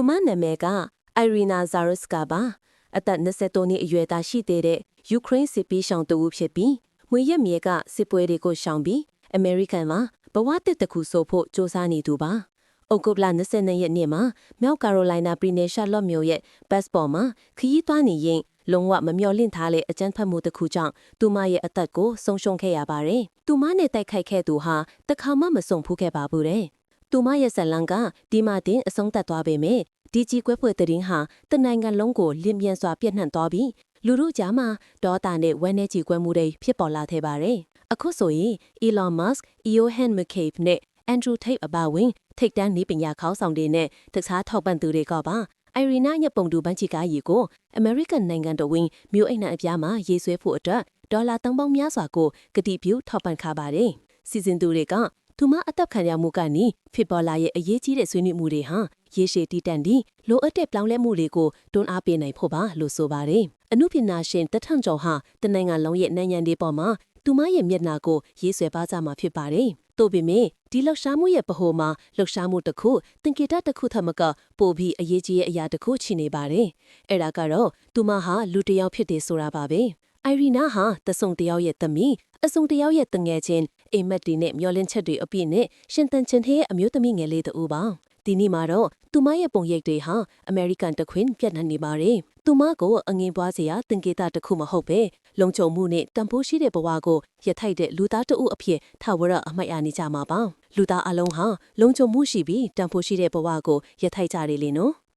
သူမနာမည်က Irina Zaruska ပါအသက်23နှစ်အရွယ်သားရှိသေးတဲ့ယူကရိန်းစစ်ပေးရှောင်သူဖြစ်ပြီးမွေရက်မြေကစစ်ပွဲတွေကိုရှောင်ပြီးအမေရိကန်မှာဘဝတစ်တစ်ခုဆိုဖို့စ조사နေသူပါဩဂုတ်လ22ရက်နေ့မှာမြောက်ကာရိုလိုင်းနာပြည်နယ်ရှာလော့မြို့ရဲ့ဘတ်စပေါ်မှာခရီးသွားနေရင်လုံးဝမမျှော်လင့်ထားတဲ့အကြမ်းဖက်မှုတစ်ခုကြောင့်သူမရဲ့အသက်ကိုဆုံးရှုံးခဲ့ရပါတယ်။သူမနဲ့တိုက်ခိုက်ခဲ့သူဟာတခါမှမဆုံးဖူးခဲ့ပါဘူးတဲ့။သူမရဲ့ဇလံကဒီမာတင်အဆုံးသတ်သွားပေမဲ့ဒီကြီးကွဲဖွယ်တဲ့ရင်ဟာတနိုင်ငံလုံးကိုလင်းပြန်စွာပြန့်နှံ့သွားပြီးလူတို့ကြားမှာဒေါသနဲ့ဝမ်းနည်းကြေကွဲမှုတွေဖြစ်ပေါ်လာခဲ့ပါတယ်။အခုဆိုရင် Elon Musk, Johan McCabe နဲ့ Andrew Tate အပါအဝင်ထိပ်တန်းနည်းပညာခေါင်းဆောင်တွေနဲ့တခြားထောက်ပံ့သူတွေကပါအိုင်ရီနာရဲ့ပုံတူပန်းချီကားရီကိုအမေရိကန်နိုင်ငံတော်ဝင်မြို့အိမ်နှံအပြားမှာရေးဆွဲဖို့အတွက်ဒေါ်လာ3ပေါင်းများစွာကိုကတိပြုထောက်ပံ့ခါပါတယ်။စီစဉ်သူတွေကသူမအသက်ခံရမှုကနေဖြစ်ပေါ်လာရဲ့အရေးကြီးတဲ့ဆွေးနွေးမှုတွေဟာရေရှည်တည်တံ့ပြီးလိုအပ်တဲ့ပြောင်းလဲမှုတွေကိုတွန်းအားပေးနိုင်ဖို့ပါလို့ဆိုပါတယ်။အမှုပညာရှင်တထန့်ကျော်ဟာတနိုင်ငံလုံးရဲ့နိုင်ငံတွေပေါ်မှာသူမရဲ့မျက်နှာကိုရေးဆွဲပါကြမှာဖြစ်ပါတယ်။တို့ပေမဲ့ဒီလှရှားမှုရဲ့ပဟိုမှာလှရှားမှုတစ်ခုသင်္ကေတတစ်ခုထက်မကပိုပြီးအရေးကြီးတဲ့အရာတစ်ခုချီနေပါတယ်။အဲ့ဒါကတော့သူမဟာလူတစ်ယောက်ဖြစ်တယ်ဆိုတာပါပဲ။အိုင်ရီနာဟာတဆုံတစ်ယောက်ရဲ့သမီးအဆုံတစ်ယောက်ရဲ့တငယ်ချင်းအိမ်မက်တွေနဲ့မျောလင်းချက်တွေအပြည့်နဲ့ရှင်တန်ချင်ရဲ့အမျိုးသမီးငယ်လေးတူပါ။ဒီနေ့မှာတော့သူမရဲ့ပုံရိပ်တွေဟာအမေရိကန်တခွင်ပြတ်နှံ့နေပါတယ်။သူမကိုအငင်းပွားစရာသင်္ကေတတစ်ခုမဟုတ်ပဲလုံခြုံမှုနဲ့တန်ဖိုးရှိတဲ့ဘဝကိုရထိုက်တဲ့လူသားတဦးအဖြစ်ထာဝရအမှတ်ရနေကြမှာပါ။လူသားအလုံးဟာလုံခြုံမှုရှိပြီးတန်ဖိုးရှိတဲ့ဘဝကိုရထိုက်ကြတယ်လေနော်။